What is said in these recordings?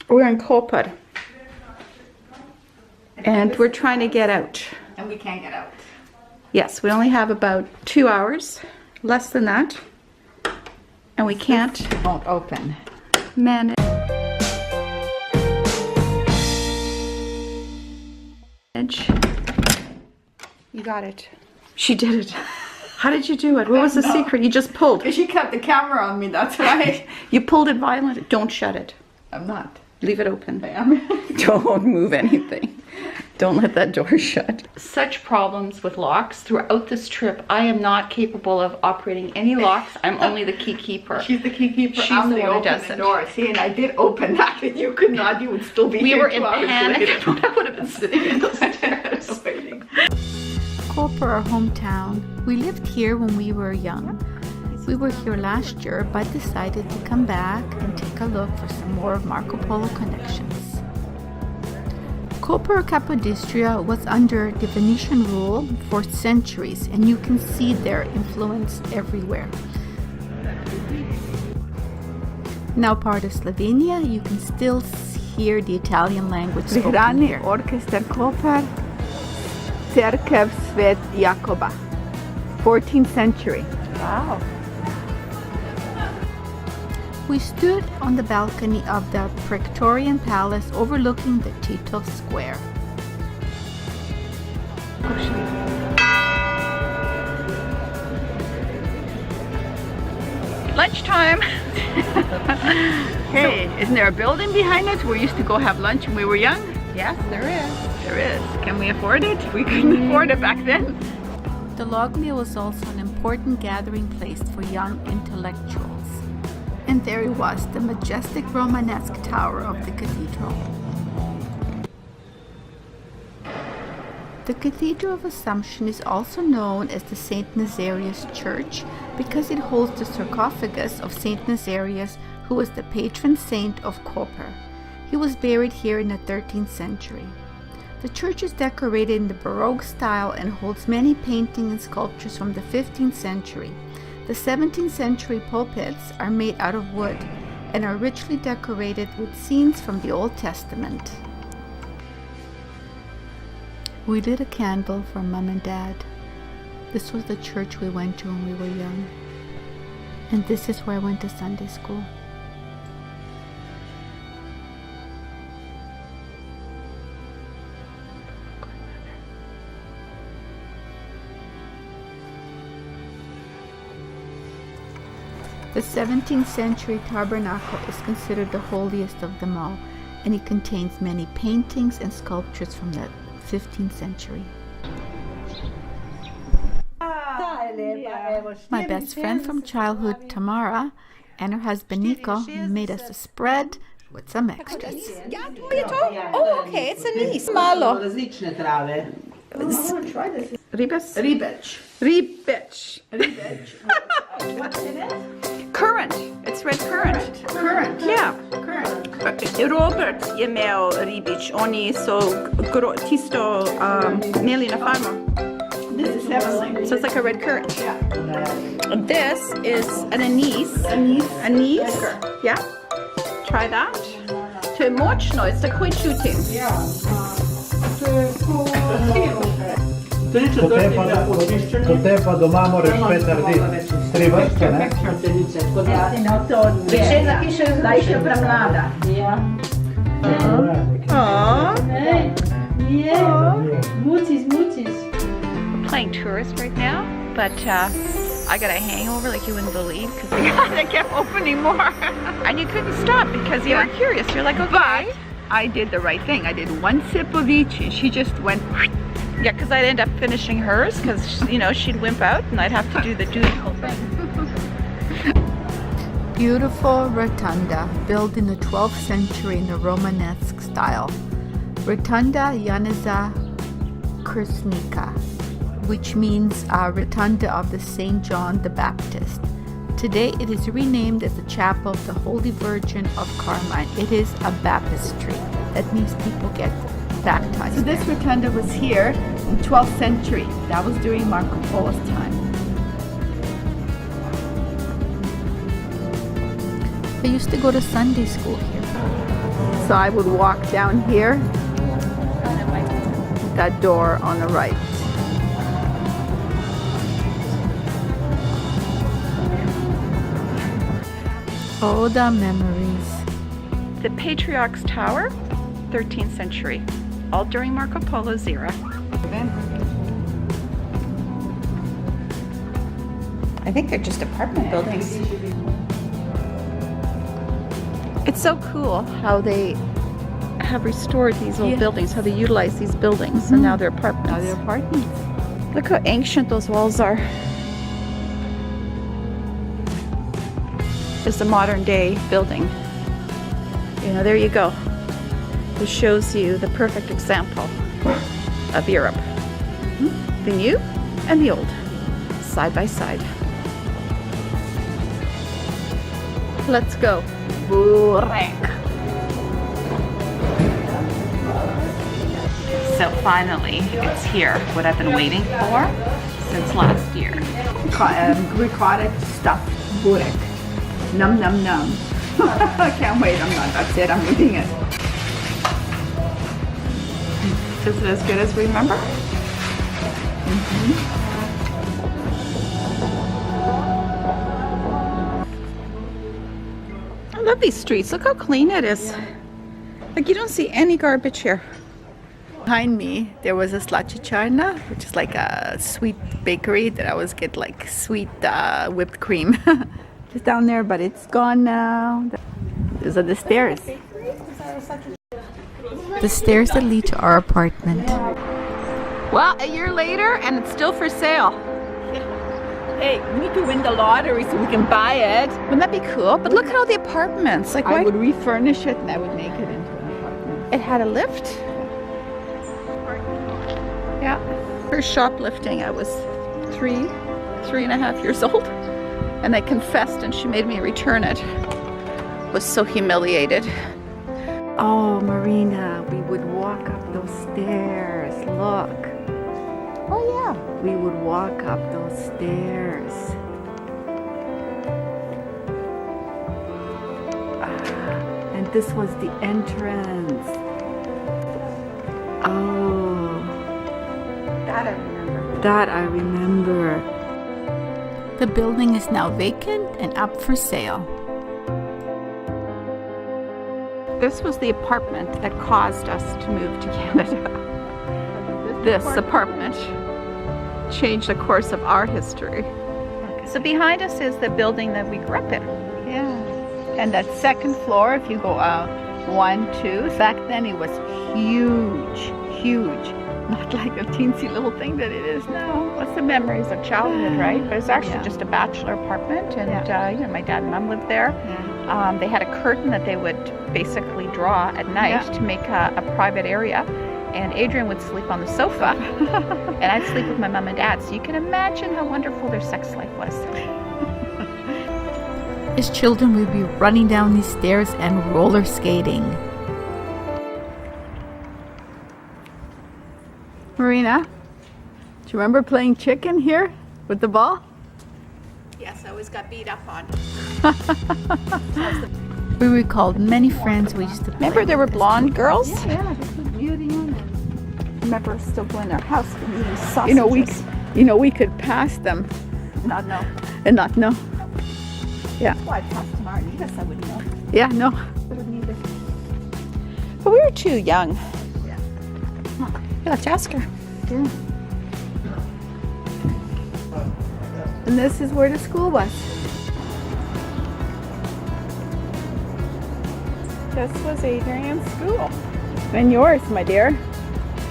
We're in Koper. And we're trying to get out. And we can't get out. Yes, we only have about 2 hours, less than that. And we can't Won't open. manage. You got it. She did it. How did you do it? What was the secret? You just pulled. Because she kept the camera on me, that's why. You pulled it violently. Don't shut it. I'm not. Leave it open. I am. Don't move anything. Don't let that door shut. Such problems with locks throughout this trip. I am not capable of operating any locks. I'm only the key keeper. She's the key keeper. She's I'm the the one who open does the it. door. See, and I did open that, and you could not. You would still be We here were 2 in hours panic. later. I would have been sitting in those stairs waiting. Koper, our hometown. We lived here when we were young. We were here last year but decided to come back and take a look for some more of Marco Polo connections. Koper, Capodistria was under the Venetian rule for centuries, and you can see their influence everywhere. Now part of Slovenia, you can still hear the Italian language spoken here. Orchestra Koper, Cerkev Svet Jakoba, 14th century. Wow. We stood on the balcony of the Praetorian Palace overlooking the Titov Square. Lunchtime. Hey, isn't there a building behind us? We used to go have lunch when we were young. Yes, there is. There is. Can we afford it? We couldn't afford it back then. The Loglia was also an important gathering place for young intellectuals. And there it was, the majestic Romanesque tower of the cathedral. The Cathedral of Assumption is also known as the St. Nazarius Church because it holds the sarcophagus of St. Nazarius, who was the patron saint of Koper. He was buried here in the 13th century. The church is decorated in the Baroque style and holds many paintings and sculptures from the 15th century. The 17th century pulpits are made out of wood and are richly decorated with scenes from the Old Testament. We lit a candle for Mom and Dad. This was the church we went to when we were young. And this is where I went to Sunday school. The 17th century tabernacle is considered the holiest of them all, and it contains many paintings and sculptures from the 15th century. My best friend from childhood, Tamara, and her husband Nico made us a spread with some extras. Oh, okay, it's a nice. Malo. Različne trave. Ribes? Ribech. Ribech. What's in it? Currant. It's red currant. Currant. Yeah. Currant. Robert je imel ribič. Oni so tisto imeli na farmo. This is heavenly. So it's like a red currant. Yeah. This is an anise. Anise. Yeah. Try that. To močno, it's takoj čutim. Potem pa doma moraš spet narediti 3 vrste, ne? Žena, ki še zdaj še premlada. We're playing tourist right now, but I got a hangover like you wouldn't believe because They kept opening more. and you couldn't stop because you were curious. You're like, okay. But I did the right thing. I did 1 sip of each, and she just went. Yeah, because I'd end up finishing hers because, you know, she'd wimp out and I'd have to do the whole thing. Beautiful rotunda built in the 12th century in the Romanesque style. Rotunda Janeza Krsnika, which means Rotunda of the St. John the Baptist. Today it is renamed as the Chapel of the Holy Virgin of Carmine. It is a baptistry. That means people get baptized. So this rotunda was here in 12th century. That was during Marco Polo's time. I used to go to Sunday school here. So I would walk down here, that door on the right. Oh, the memories. The Patriarch's Tower, 13th century, all during Marco Polo's era. I think they're just apartment buildings. It's so cool how they have restored these old buildings, how they utilize these buildings, and now they're apartments. Now they're apartments. Look how ancient those walls are. It's a modern day building. You know, there you go. This shows you the perfect example of Europe. The new and the old, side by side. Let's go. So finally, it's here. What I've been waiting for since last year. Ricotta stuffed burek. Num num num. I can't wait. That's it. I'm eating it. Is it as good as we remember? I love these streets. Look how clean it is. Like, you don't see any garbage here. Behind me, there was a slačečarna, which is like a sweet bakery that I always get like sweet whipped cream. Just down there, but it's gone now. Those are the stairs. The stairs that lead to our apartment. Well, a year later, and it's still for sale. Hey, we need to win the lottery so we can buy it. Wouldn't that be cool? But look at all the apartments. Like, I why? would refurnish it and I would make it into an apartment. It had a lift. Yeah. For shoplifting, I was 3.5 years old. And I confessed and she made me return it. Was so humiliated. Oh, Marina, we would walk up those stairs. Look. Oh yeah. We would walk up those stairs. And this was the entrance. Oh. That I remember. That I remember. The building is now vacant and up for sale. This was the apartment that caused us to move to Canada. This apartment changed the course of our history. So behind us is the building that we grew up in. Yeah. And that second floor, if you go 1, 2, back then it was huge, huge. Not like a teensy little thing that it is now. What's the memories of childhood, right? But it's actually just a bachelor apartment, and you know, my dad and mom lived there. Yeah. They had a curtain that they would basically draw at night to make a private area, and Adrian would sleep on the sofa, and I'd sleep with my mom and dad. So you can imagine how wonderful their sex life was. As children, we'd be running down these stairs and roller skating. Marina, do you remember playing chicken here with the ball? Yes, I always got beat up on. We recalled many friends we used to play. Remember there were blonde girls? Yeah, this was beauty on it. I remember still going to their house and eating sausages. We could pass them Not know. and not know. Yeah. Well, I'd pass tomorrow and eat us, I wouldn't know. Yeah, no. I wouldn't either. But we were too young. Yeah. You'll have to ask her. Yeah. And this is where the school was. This was Adrian's school. And yours, my dear.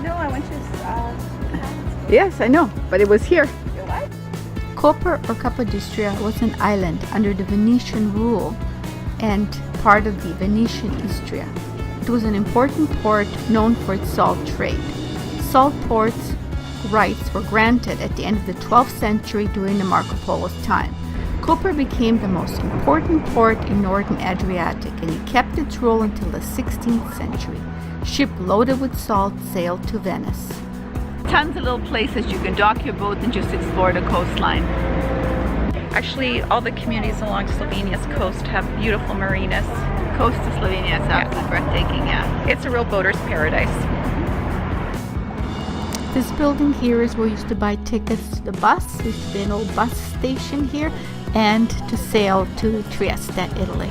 No, I went to Yes, I know, but it was here. your what? Koper or Capodistria was an island under the Venetian rule and part of the Venetian Istria. It was an important port known for its salt trade. Salt ports rights were granted at the end of the 12th century during the Marco Polo's time. Koper became the most important port in northern Adriatic, and it kept its role until the 16th century. Ship loaded with salt sailed to Venice. Tons of little places you can dock your boat and just explore the coastline. Actually, all the communities along Slovenia's coast have beautiful marinas. Coast of Slovenia is absolutely breathtaking, yeah. It's a real boater's paradise. This building here is where we used to buy tickets to the bus. There used to be an old bus station here, and to sail to Trieste, Italy.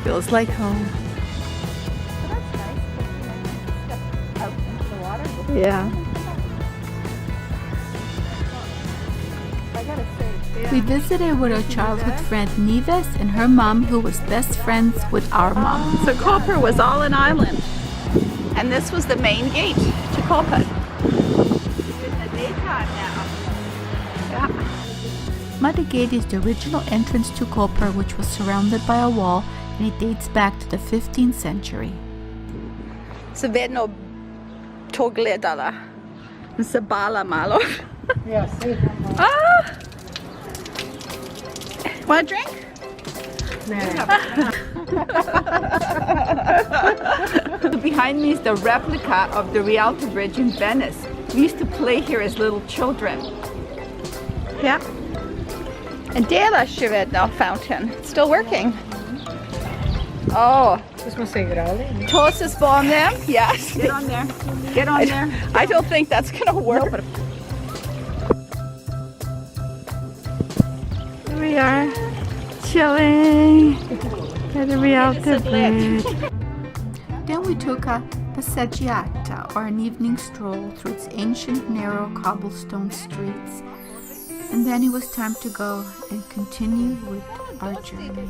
Feels like home. Yeah. We visited with our childhood friend Neves and her mom, who was best friends with our mom. So Koper was all an island. And this was the main gate to Koper. Muddy Gate is the original entrance to Koper, which was surrounded by a wall, and it dates back to the 15th century. So vedno to gledala. Se bala malo. Ja, sej. Ah! Want a drink? Behind me is the replica of the Rialto Bridge in Venice. We used to play here as little children. Yeah. And dela še vedno fountain. It's still working. Oh. Smo se igrali. To se spomnim. Yes. Get on there. Get on there. I don't think that's going to work. Here we are, chilling at the Rialto Bridge. Then we took a passeggiata, or an evening stroll through its ancient, narrow cobblestone streets. And then it was time to go and continue with our journey.